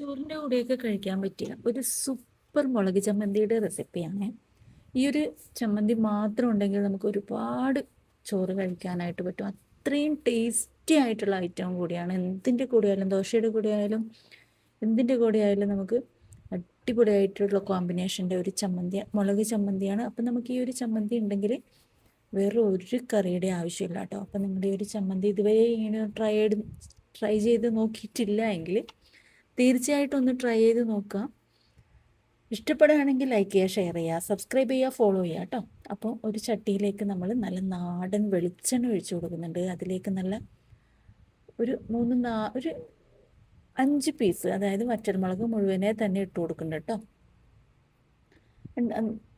ചോറിൻ്റെ കൂടെയൊക്കെ കഴിക്കാൻ പറ്റിയ ഒരു സൂപ്പർ മുളക് ചമ്മന്തിയുടെ റെസിപ്പിയാണ്. ഈ ഒരു ചമ്മന്തി മാത്രം ഉണ്ടെങ്കിൽ നമുക്ക് ഒരുപാട് ചോറ് കഴിക്കാനായിട്ട് പറ്റും. അത്രയും ടേസ്റ്റി ആയിട്ടുള്ള ഐറ്റം കൂടിയാണ്. എന്തിൻ്റെ കൂടെ ആയാലും, ദോശയുടെ കൂടെ ആയാലും എന്തിൻ്റെ കൂടെ ആയാലും നമുക്ക് അടിപൊളിയായിട്ടുള്ള കോമ്പിനേഷൻ്റെ ഒരു ചമ്മന്തി, മുളക് ചമ്മന്തിയാണ്. അപ്പം നമുക്ക് ഈ ഒരു ചമ്മന്തി ഉണ്ടെങ്കിൽ വേറെ ഒരു കറിയുടെ ആവശ്യമില്ല കേട്ടോ. അപ്പം നിങ്ങളുടെ ഈ ഒരു ചമ്മന്തി ഇതുവരെ ഇങ്ങനെ ട്രൈ ചെയ്ത് നോക്കിയിട്ടില്ല എങ്കിൽ തീർച്ചയായിട്ടും ഒന്ന് ട്രൈ ചെയ്ത് നോക്കുക. ഇഷ്ടപ്പെടുകയാണെങ്കിൽ ലൈക്ക് ചെയ്യുക, ഷെയർ ചെയ്യുക, സബ്സ്ക്രൈബ് ചെയ്യുക, ഫോളോ ചെയ്യുക കേട്ടോ. അപ്പോൾ ഒരു ചട്ടിയിലേക്ക് നമ്മൾ നല്ല നാടൻ വെളിച്ചെണ്ണ ഒഴിച്ചു കൊടുക്കുന്നുണ്ട്. അതിലേക്ക് നല്ല ഒരു ഒരു 5 പീസ്, അതായത് വറ്റൽമുളക് മുഴുവനെ തന്നെ ഇട്ട് കൊടുക്കുന്നുണ്ട് കേട്ടോ.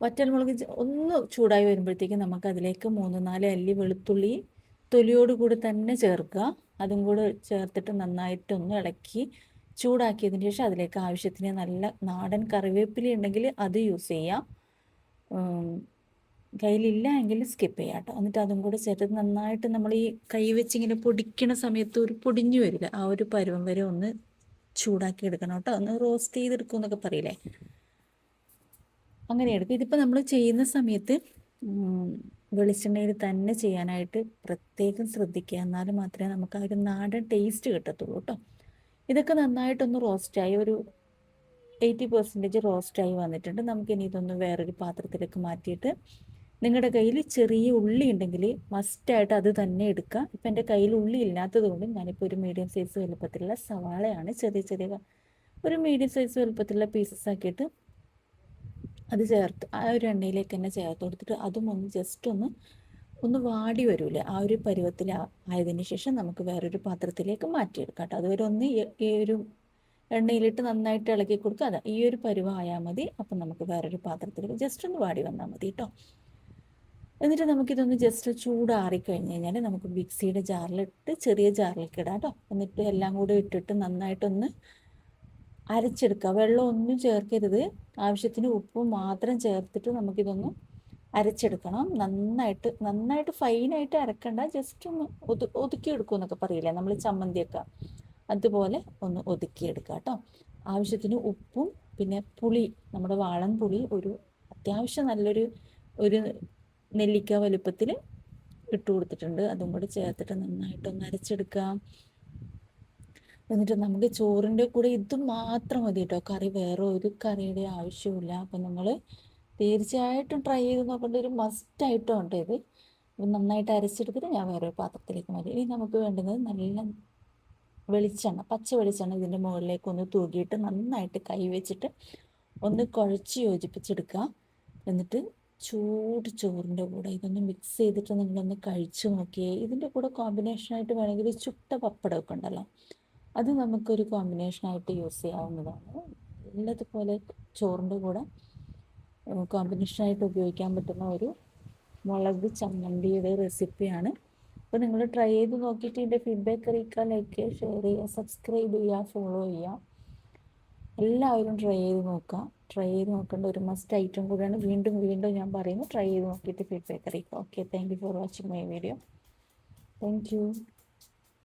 വറ്റൽമുളക് ഒന്ന് ചൂടായി വരുമ്പോഴത്തേക്കും നമുക്ക് അതിലേക്ക് 3-4 അല്ലി വെളുത്തുള്ളി തൊലിയോടുകൂടി തന്നെ ചേർക്കുക. അതും കൂടെ ചേർത്തിട്ട് നന്നായിട്ടൊന്ന് ഇളക്കി ചൂടാക്കിയതിന് ശേഷം അതിലേക്ക് ആവശ്യത്തിന് നല്ല നാടൻ കറിവേപ്പില ഉണ്ടെങ്കിൽ അത് യൂസ് ചെയ്യാം. കയ്യിലില്ല എങ്കിൽ സ്കിപ്പ് ചെയ്യാം കേട്ടോ. എന്നിട്ട് അതും കൂടെ ചേർത്ത് നന്നായിട്ട് നമ്മൾ ഈ കൈ വെച്ചിങ്ങനെ പൊടിക്കണ സമയത്ത് ഒരു പൊടിഞ്ഞു വരില്ല, ആ ഒരു പരുവം വരെ ഒന്ന് ചൂടാക്കി എടുക്കണം കേട്ടോ. ഒന്ന് റോസ്റ്റ് ചെയ്തെടുക്കും എന്നൊക്കെ പറയില്ലേ, അങ്ങനെ എടുക്കും. ഇതിപ്പോൾ നമ്മൾ ചെയ്യുന്ന സമയത്ത് വെളിച്ചെണ്ണയിൽ തന്നെ ചെയ്യാനായിട്ട് പ്രത്യേകം ശ്രദ്ധിക്കുക. എന്നാലും മാത്രമേ നമുക്ക് ആ ഒരു നാടൻ ടേസ്റ്റ് കിട്ടത്തുള്ളൂ കേട്ടോ. ഇതൊക്കെ നന്നായിട്ടൊന്ന് റോസ്റ്റായി ഒരു 80% റോസ്റ്റായി വന്നിട്ടുണ്ട്. നമുക്കിനി ഇതൊന്ന് വേറൊരു പാത്രത്തിലേക്ക് മാറ്റിയിട്ട് നിങ്ങളുടെ കയ്യിൽ ചെറിയ ഉള്ളി ഉണ്ടെങ്കിൽ മസ്റ്റായിട്ട് അത് തന്നെ എടുക്കുക. ഇപ്പം എൻ്റെ കയ്യിൽ ഉള്ളി ഇല്ലാത്തത് കൊണ്ട് ഞാനിപ്പോൾ ഒരു മീഡിയം സൈസ് വലുപ്പത്തിലുള്ള സവാളയാണ് ചെറിയ ഒരു മീഡിയം സൈസ് വലുപ്പത്തിലുള്ള പീസസ് ആക്കിയിട്ട് അത് ചേർത്ത് ആ ഒരു എണ്ണയിലേക്ക് തന്നെ ചേർത്ത് കൊടുത്തിട്ട് അതും ഒന്ന് ജസ്റ്റ് ഒന്ന് വാടി വരൂലേ, ആ ഒരു പരുവത്തിൽ ആയതിനു ശേഷം നമുക്ക് വേറൊരു പാത്രത്തിലേക്ക് മാറ്റിയെടുക്കാം കേട്ടോ. അതുവരെ ഒന്ന് ഈ ഒരു എണ്ണയിലിട്ട് നന്നായിട്ട് ഇളക്കി കൊടുക്കുക. അതാ ഈ ഒരു പരുവമായാൽ മതി. അപ്പം നമുക്ക് വേറൊരു പാത്രത്തിലേക്ക് ജസ്റ്റ് ഒന്ന് വാടി വന്നാൽ മതി കേട്ടോ. എന്നിട്ട് നമുക്കിതൊന്ന് ജസ്റ്റ് ചൂടാറി കഴിഞ്ഞ് കഴിഞ്ഞാൽ നമുക്ക് മിക്സിയുടെ ജാറിലിട്ട് ചെറിയ ജാറിലേക്ക് ഇടാം കേട്ടോ. എന്നിട്ട് എല്ലാം കൂടെ ഇട്ടിട്ട് നന്നായിട്ടൊന്ന് അരച്ചെടുക്കുക. വെള്ളമൊന്നും ചേർക്കരുത്, ആവശ്യത്തിന് ഉപ്പ് മാത്രം ചേർത്തിട്ട് നമുക്കിതൊന്ന് അരച്ചെടുക്കണം. നന്നായിട്ട് ഫൈനായിട്ട് അരക്കണ്ട, ജസ്റ്റ് ഒന്ന് ഒതുക്കിയെടുക്കും എന്നൊക്കെ പറയില്ലേ നമ്മൾ ചമ്മന്തിയൊക്കെ, അതുപോലെ ഒന്ന് ഒതുക്കിയെടുക്കുക കേട്ടോ. ആവശ്യത്തിന് ഉപ്പും പിന്നെ പുളി, നമ്മുടെ വാളൻ പുളി ഒരു അത്യാവശ്യം നല്ലൊരു നെല്ലിക്ക വലുപ്പത്തിൽ ഇട്ട് കൊടുത്തിട്ടുണ്ട്. അതും കൂടി ചേർത്തിട്ട് നന്നായിട്ടൊന്ന് അരച്ചെടുക്കാം. എന്നിട്ട് നമുക്ക് ചോറിൻ്റെ കൂടെ ഇത് മാത്രം മതി കേട്ടോ, കറി വേറെ ഒരു കറിയുടെ ആവശ്യമില്ല. അപ്പം നിങ്ങൾ തീർച്ചയായിട്ടും ട്രൈ ചെയ്ത് നോക്കേണ്ട ഒരു മസ്റ്റായിട്ടും ഉണ്ട് ഇത്. നന്നായിട്ട് അരച്ചെടുത്തിട്ട് ഞാൻ വേറെ ഒരു പാത്രത്തിലേക്ക് മതി. ഇനി നമുക്ക് വേണ്ടുന്നത് നല്ല വെളിച്ചെണ്ണ, പച്ച വെളിച്ചെണ്ണ ഇതിൻ്റെ മുകളിലേക്ക് ഒന്ന് തൂകിയിട്ട് നന്നായിട്ട് കൈ വെച്ചിട്ട് ഒന്ന് കുഴച്ച് യോജിപ്പിച്ചെടുക്കുക. എന്നിട്ട് ചൂട് ചോറിൻ്റെ കൂടെ ഇതൊന്ന് മിക്സ് ചെയ്തിട്ട് നിങ്ങളൊന്ന് കഴിച്ചു നോക്കിയേ. ഇതിൻ്റെ കൂടെ കോമ്പിനേഷനായിട്ട് വേണമെങ്കിൽ ചുട്ട പപ്പടമൊക്കെ ഉണ്ടല്ലോ, അത് നമുക്കൊരു കോമ്പിനേഷനായിട്ട് യൂസ് ചെയ്യാവുന്നതാണ്. നല്ലതുപോലെ ചോറിൻ്റെ കൂടെ കോമ്പിനേഷനായിട്ട് ഉപയോഗിക്കാൻ പറ്റുന്ന ഒരു മുളക് ചമ്മന്തിയുടെ റെസിപ്പിയാണ്. അപ്പോൾ നിങ്ങൾ ട്രൈ ചെയ്ത് നോക്കിയിട്ട് ഇതിൻ്റെ ഫീഡ്ബാക്ക് അറിയിക്കുക, ലൈക്ക് ചെയ്യുക, ഷെയർ ചെയ്യുക, സബ്സ്ക്രൈബ് ചെയ്യുക, ഫോളോ ചെയ്യുക. എല്ലാവരും ട്രൈ ചെയ്ത് നോക്കുക. ട്രൈ ചെയ്ത് നോക്കേണ്ട ഒരു മസ്റ്റ് ഐറ്റം കൂടിയാണ്. വീണ്ടും ഞാൻ പറയുന്നു, ട്രൈ ചെയ്ത് നോക്കിയിട്ട് ഫീഡ്ബാക്ക് അറിയിക്കുക. Okay, thank you for watching my video. Thank you.